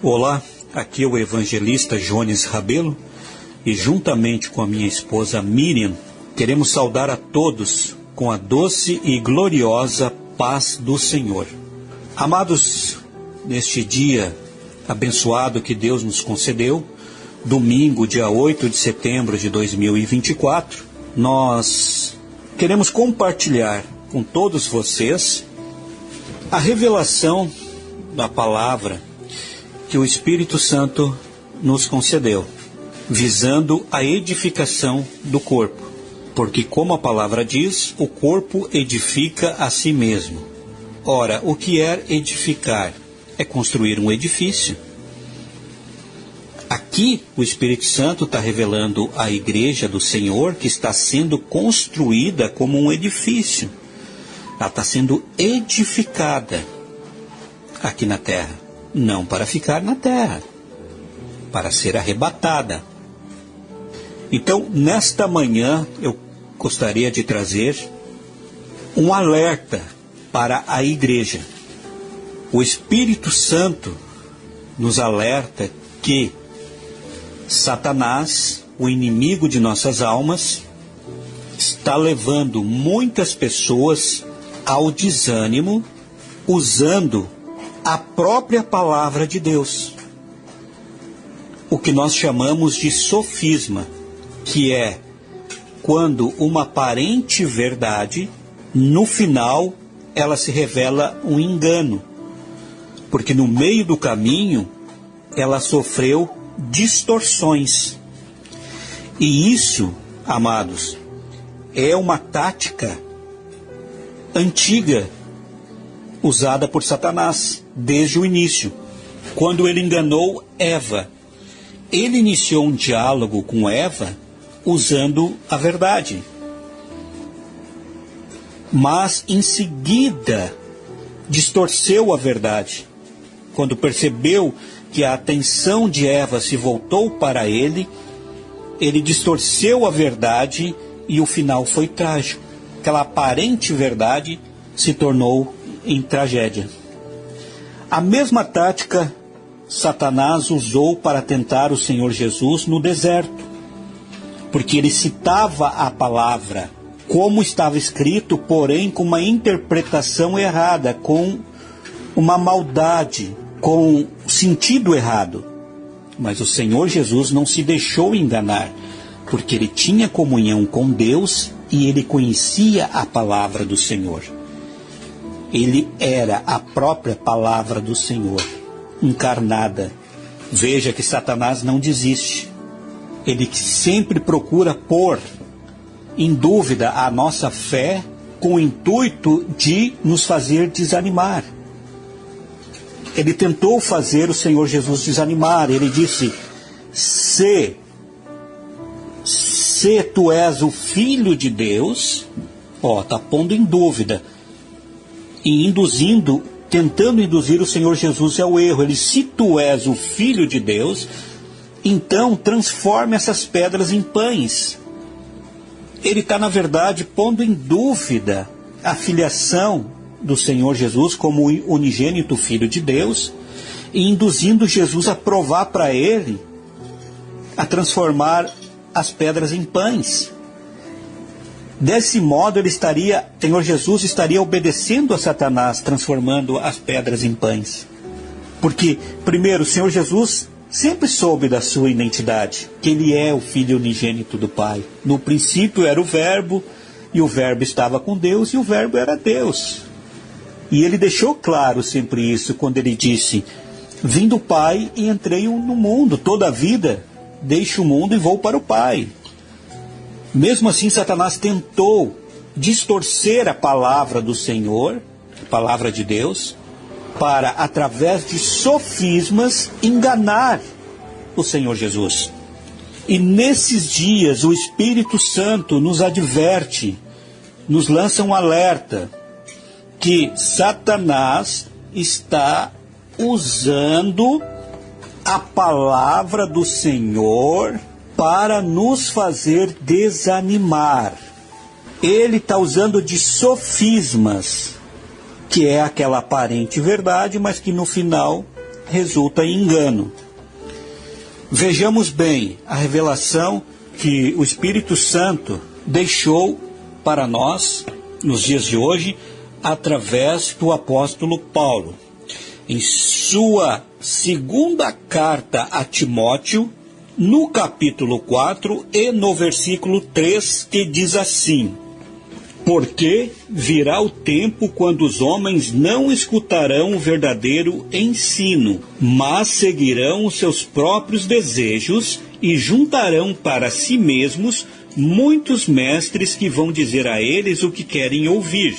Olá, aqui é o evangelista Jones Rabelo e juntamente com a minha esposa Miriam, queremos saudar a todos com a doce e gloriosa paz do Senhor. Amados, neste dia abençoado que Deus nos concedeu, domingo, dia 8 de setembro de 2024, nós queremos compartilhar com todos vocês a revelação da palavra que o Espírito Santo nos concedeu, visando a edificação do corpo. Porque, como a palavra diz, o corpo edifica a si mesmo. Ora, o que é edificar? É construir um edifício. Aqui, o Espírito Santo está revelando a igreja do Senhor que está sendo construída como um edifício. Ela está sendo edificada aqui na terra. Não para ficar na terra, para ser arrebatada. Então, nesta manhã, eu gostaria de trazer um alerta para a igreja. O Espírito Santo nos alerta que Satanás, o inimigo de nossas almas, está levando muitas pessoas ao desânimo, usando a própria palavra de Deus. O que nós chamamos de sofisma, que é quando uma aparente verdade, no final, ela se revela um engano. Porque no meio do caminho, ela sofreu distorções. E isso, amados, é uma tática antiga usada por Satanás desde o início, quando ele enganou Eva. Ele iniciou um diálogo com Eva usando a verdade. Mas em seguida distorceu a verdade. Quando percebeu que a atenção de Eva se voltou para ele, ele distorceu a verdade e o final foi trágico. Aquela aparente verdade se tornou em tragédia. A mesma tática Satanás usou para tentar o Senhor Jesus no deserto, porque ele citava a palavra como estava escrito, porém com uma interpretação errada, com uma maldade, com sentido errado. Mas o Senhor Jesus não se deixou enganar, porque ele tinha comunhão com Deus e ele conhecia a palavra do Senhor. Ele era a própria palavra do Senhor, encarnada. Veja que Satanás não desiste. Ele sempre procura pôr em dúvida a nossa fé com o intuito de nos fazer desanimar. Ele tentou fazer o Senhor Jesus desanimar. Ele disse, se tu és o Filho de Deus, está pondo em dúvida. E tentando induzir o Senhor Jesus ao erro. Ele, se tu és o Filho de Deus, então transforme essas pedras em pães. Ele está, na verdade, pondo em dúvida a filiação do Senhor Jesus como o unigênito Filho de Deus e induzindo Jesus a provar para ele a transformar as pedras em pães. Desse modo, Senhor Jesus estaria obedecendo a Satanás, transformando as pedras em pães. Porque, primeiro, o Senhor Jesus sempre soube da sua identidade, que ele é o Filho unigênito do Pai. No princípio era o Verbo, e o Verbo estava com Deus, e o Verbo era Deus. E ele deixou claro sempre isso, quando ele disse, vim do Pai e entrei no mundo, toda a vida deixo o mundo e vou para o Pai. Mesmo assim, Satanás tentou distorcer a palavra do Senhor, a palavra de Deus, para, através de sofismas, enganar o Senhor Jesus. E nesses dias, o Espírito Santo nos adverte, nos lança um alerta, que Satanás está usando a palavra do Senhor para nos fazer desanimar. Ele está usando de sofismas, que é aquela aparente verdade, mas que no final resulta em engano. Vejamos bem a revelação que o Espírito Santo deixou para nós, nos dias de hoje, através do apóstolo Paulo. Em sua segunda carta a Timóteo, no capítulo 4 e no versículo 3, que diz assim: porque virá o tempo quando os homens não escutarão o verdadeiro ensino, mas seguirão os seus próprios desejos e juntarão para si mesmos muitos mestres que vão dizer a eles o que querem ouvir.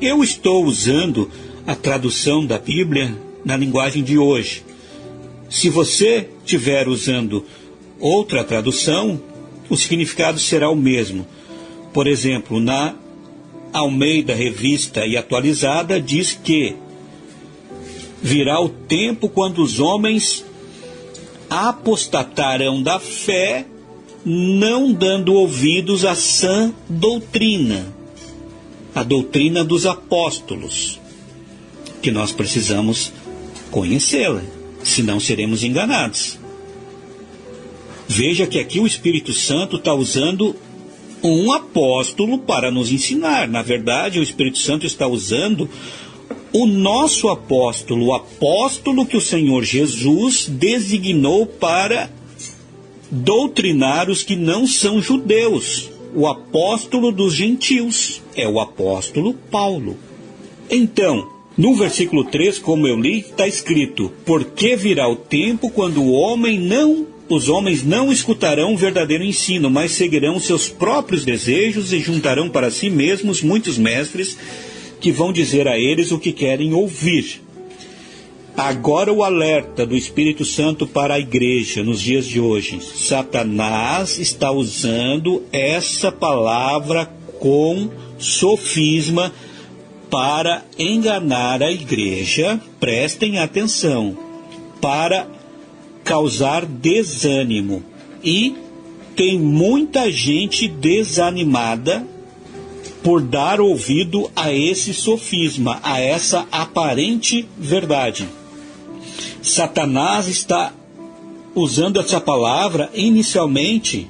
Eu estou usando a tradução da Bíblia na linguagem de hoje. Se você estiver usando outra tradução, o significado será o mesmo. Por exemplo, na Almeida Revista e Atualizada diz que virá o tempo quando os homens apostatarão da fé, não dando ouvidos à sã doutrina, a doutrina dos apóstolos, que nós precisamos conhecê-la, senão seremos enganados. Veja que aqui o Espírito Santo está usando um apóstolo para nos ensinar. Na verdade, o Espírito Santo está usando o nosso apóstolo, o apóstolo que o Senhor Jesus designou para doutrinar os que não são judeus, o apóstolo dos gentios, é o apóstolo Paulo. Então, no versículo 3, como eu li, está escrito: porque virá o tempo quando os homens não escutarão o verdadeiro ensino, mas seguirão seus próprios desejos e juntarão para si mesmos muitos mestres que vão dizer a eles o que querem ouvir. Agora o alerta do Espírito Santo para a igreja nos dias de hoje. Satanás está usando essa palavra com sofisma para enganar a igreja. Prestem atenção, para causar desânimo. E tem muita gente desanimada por dar ouvido a esse sofisma, a essa aparente verdade. Satanás está usando essa palavra inicialmente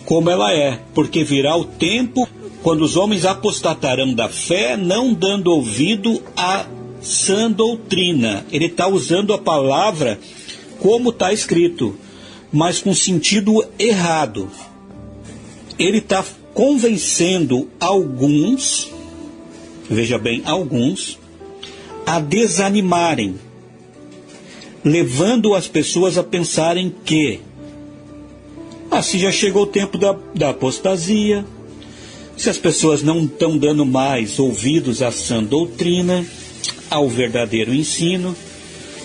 como ela é, porque virá o tempo quando os homens apostatarão da fé, não dando ouvido à sã doutrina. Ele está usando a palavra como está escrito, mas com sentido errado. Ele está convencendo alguns, veja bem, alguns, a desanimarem, levando as pessoas a pensarem que se já chegou o tempo da apostasia, se as pessoas não estão dando mais ouvidos à sã doutrina, ao verdadeiro ensino,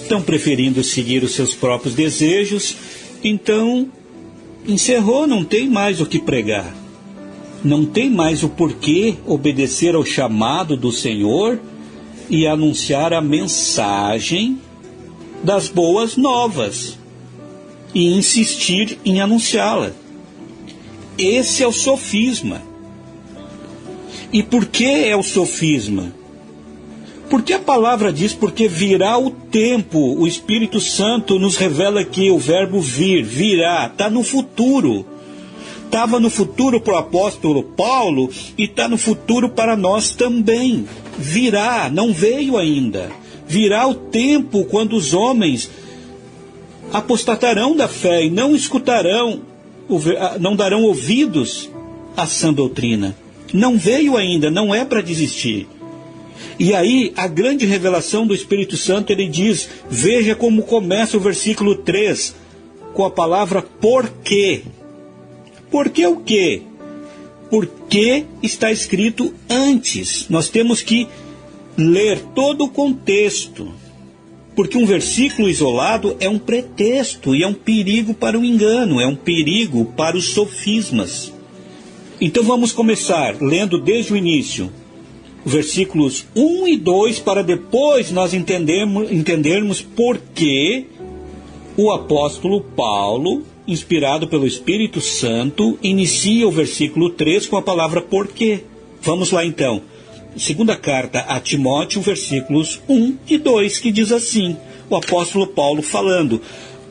estão preferindo seguir os seus próprios desejos, então encerrou, não tem mais o que pregar, não tem mais o porquê obedecer ao chamado do Senhor e anunciar a mensagem das boas novas e insistir em anunciá-la. Esse é o sofisma. E por que é o sofisma? Porque a palavra diz: porque virá o tempo. O Espírito Santo nos revela que o verbo vir, virá, está no futuro. Estava no futuro para o apóstolo Paulo e está no futuro para nós também. Virá, não veio ainda. Virá o tempo quando os homens apostatarão da fé e não escutarão, não darão ouvidos à sã doutrina. Não veio ainda, não é para desistir. E aí, a grande revelação do Espírito Santo, ele diz, veja como começa o versículo 3, com a palavra porque. Porque o quê? Porque está escrito antes. Nós temos que ler todo o contexto. Porque um versículo isolado é um pretexto e é um perigo para o engano, é um perigo para os sofismas. Então vamos começar lendo desde o início, versículos 1 e 2, para depois nós entendermos por que o apóstolo Paulo, inspirado pelo Espírito Santo, inicia o versículo 3 com a palavra porquê. Vamos lá então. segunda carta a Timóteo, versículos 1 e 2, que diz assim, o apóstolo Paulo falando: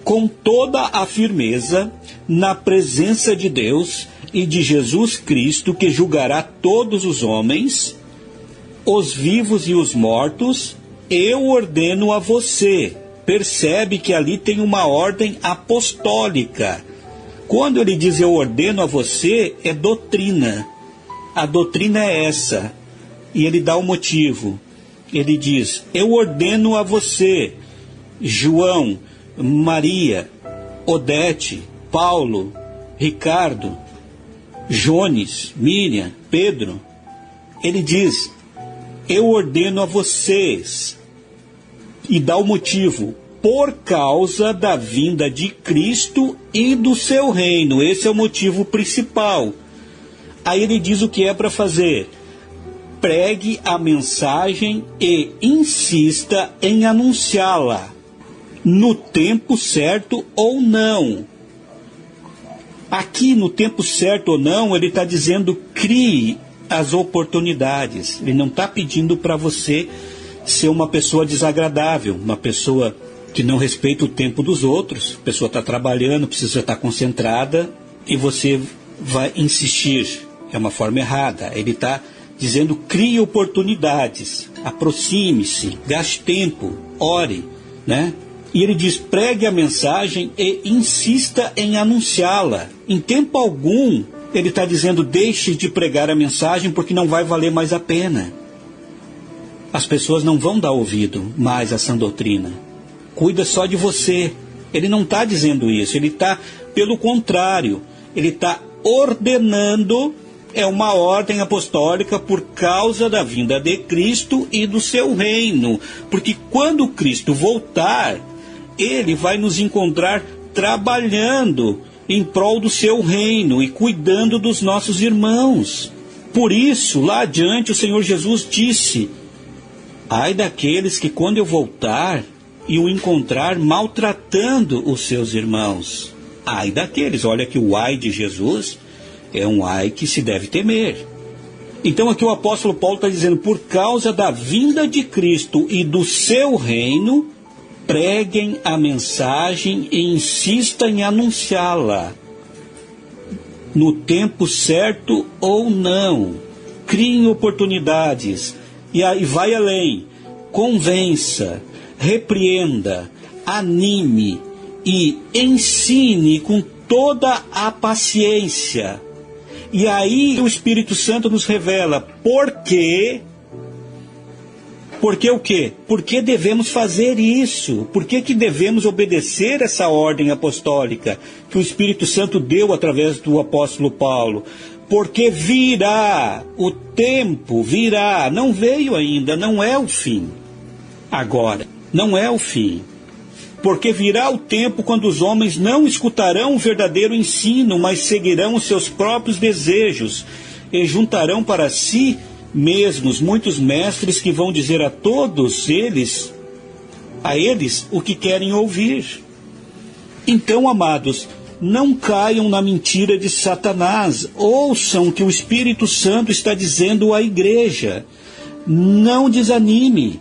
com toda a firmeza, na presença de Deus e de Jesus Cristo, que julgará todos os homens, os vivos e os mortos, eu ordeno a você. Percebe que ali tem uma ordem apostólica. Quando ele diz eu ordeno a você, é doutrina. A doutrina é essa. E ele dá o motivo. Ele diz, eu ordeno a você, João, Maria, Odete, Paulo, Ricardo, Jones, Miriam, Pedro. Ele diz, eu ordeno a vocês. E dá o motivo, por causa da vinda de Cristo e do seu reino. Esse é o motivo principal. Aí ele diz o que é para fazer. Pregue a mensagem e insista em anunciá-la, no tempo certo ou não. Aqui, no tempo certo ou não, ele está dizendo, crie as oportunidades. Ele não está pedindo para você ser uma pessoa desagradável, uma pessoa que não respeita o tempo dos outros. A pessoa está trabalhando, precisa estar concentrada e você vai insistir. É uma forma errada. Ele está dizendo, crie oportunidades, aproxime-se, gaste tempo, ore, né? E ele diz, pregue a mensagem e insista em anunciá-la. Em tempo algum, ele está dizendo, deixe de pregar a mensagem porque não vai valer mais a pena. As pessoas não vão dar ouvido mais a sã doutrina. Cuida só de você. Ele não está dizendo isso, ele está, pelo contrário, ele está ordenando. É uma ordem apostólica por causa da vinda de Cristo e do seu reino. Porque quando Cristo voltar, ele vai nos encontrar trabalhando em prol do seu reino e cuidando dos nossos irmãos. Por isso, lá adiante, o Senhor Jesus disse, ai daqueles que quando eu voltar e o encontrar maltratando os seus irmãos. Ai daqueles, olha que o ai de Jesus é um ai que se deve temer. Então aqui o apóstolo Paulo está dizendo, por causa da vinda de Cristo e do seu reino, preguem a mensagem e insistam em anunciá-la, no tempo certo ou não. Criem oportunidades, e aí vai além, convença, repreenda, anime e ensine com toda a paciência. E aí o Espírito Santo nos revela por quê. Por que o quê? Por que devemos fazer isso? Por que devemos obedecer essa ordem apostólica que o Espírito Santo deu através do apóstolo Paulo? Porque virá, o tempo virá, não veio ainda, não é o fim. Agora, não é o fim. Porque virá o tempo quando os homens não escutarão o verdadeiro ensino, mas seguirão os seus próprios desejos e juntarão para si mesmos muitos mestres que vão dizer a todos eles, o que querem ouvir. Então, amados, não caiam na mentira de Satanás. Ouçam o que o Espírito Santo está dizendo à igreja. Não desanime.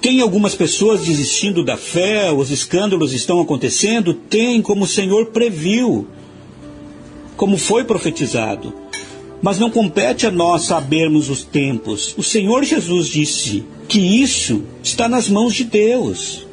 Tem algumas pessoas desistindo da fé, os escândalos estão acontecendo? Tem, como o Senhor previu, como foi profetizado. Mas não compete a nós sabermos os tempos. O Senhor Jesus disse que isso está nas mãos de Deus.